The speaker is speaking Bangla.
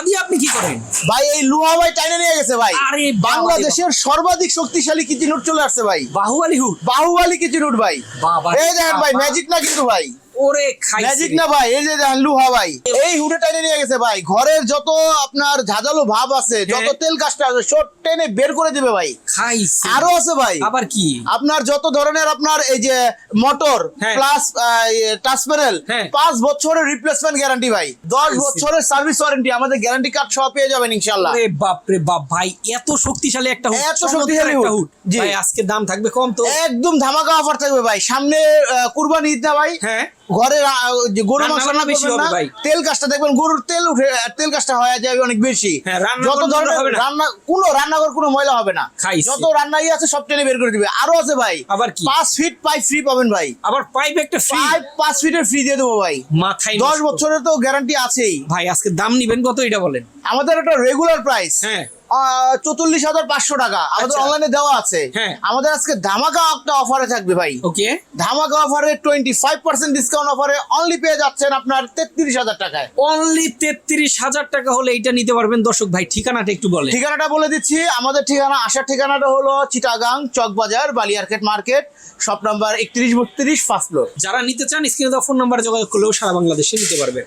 কথা দিয়ে আপনি কি করেন ভাই এই লুহা ভাই টাইনে নিয়ে গেছে ভাই। আরে বাংলাদেশের সর্বাধিক শক্তিশালী কিচি নোট চলে আসছে ভাই, বাহুবলী হুড বাহুবলী কিচি নোট ভাই। বাবা এই দেখেন ভাই, ম্যাজিক না কিন্তু ভাই, ওরে খাইছে ম্যাজিক না ভাই, এই যে দেখেন লুহা ভাই এই হুডে টাইনে নিয়ে গেছে ভাই। ঘরের যত আপনার ঝাঁঝালো ভাব আছে, যত তেল কাজটা আছে সব টেনে বের করে দিবে ভাই। খাইছে আরো আছে ভাই, আবার কি আপনার যত ধরনের আপনার এই যে মোটর হ্যাঁ। প্লাস টাচ প্যানেল, হ্যাঁ। 5 বছরের রিপ্লেসমেন্ট গ্যারান্টি ভাই, 10 বছরের সার্ভিস ওয়ারেন্টি, আমাদের গ্যারান্টি কার্ড সহ পেয়ে যাবেন ইনশাআল্লাহ। আরে বাপ রে বাপ ভাই, এত শক্তিশালী একটা হুড, এত শক্তিশালী একটা হুড। জি। ভাই আজকে দাম থাকবে কম তো? একদম ধামাকা অফার থাকবে ভাই, সামনে কুরবানি ঈদ না ভাই। হ্যাঁ ঘরের যে গরু রান্না মাংস বান্না রান্না বেশি করবেন হবে না, ভাই। তেল কাজটা দেখবেন গরুর তেল উঠে, তেল কাজটা হয়ে যাবে অনেক বেশি। হ্যাঁ, রান্না যত কোনো ধরনের হবে না। রান্নাঘর কোনো ময়লা হবে না, খাইছে। যত রান্নাই আছে সব টেনে বের করে দিবে। আরো আছে ভাই, আবার কি? 5 ফিট পাইপ ফ্রি পাবেন ভাই, আবার পাইপ একটা ফ্রি, 5 ফিটের ফ্রি দিয়ে দেবো ভাই। মাথায় 10 নষ্ট। বছরের তো গ্যারান্টি আছেই। ভাই আজকে দাম নিবেন কত এটা বলেন? আমাদের একটা রেগুলার প্রাইস হ্যাঁ 44,500 টাকা, আমাদের আচ্ছা। অনলাইনে দেওয়া আছে। হ্যাঁ। আমাদের আজকে ধামাকা একটা অফারে থাকবে ভাই, ওকে ধামাকা অফারে 25% ডিসকাউন্ট অফারে অনলি পেয়ে যাচ্ছেন আপনার 33,000 টাকায়। অনলি 33,000 টাকা হলে এটা নিতে পারবেন। দর্শক ভাই ঠিকানাটা একটু বলেন। ঠিকানাটা বলে দিচ্ছি, আমাদের ঠিকানা, আসার ঠিকানাটা হলো চিটাগাং চকবাজার বালিয়ারকেট market, shop number 31-32 first floor. যারা নিতে চান স্ক্রিনে দেওয়া ফোন নাম্বারে যোগাযোগ করলেও সারা বাংলাদেশে নিতে পারবে।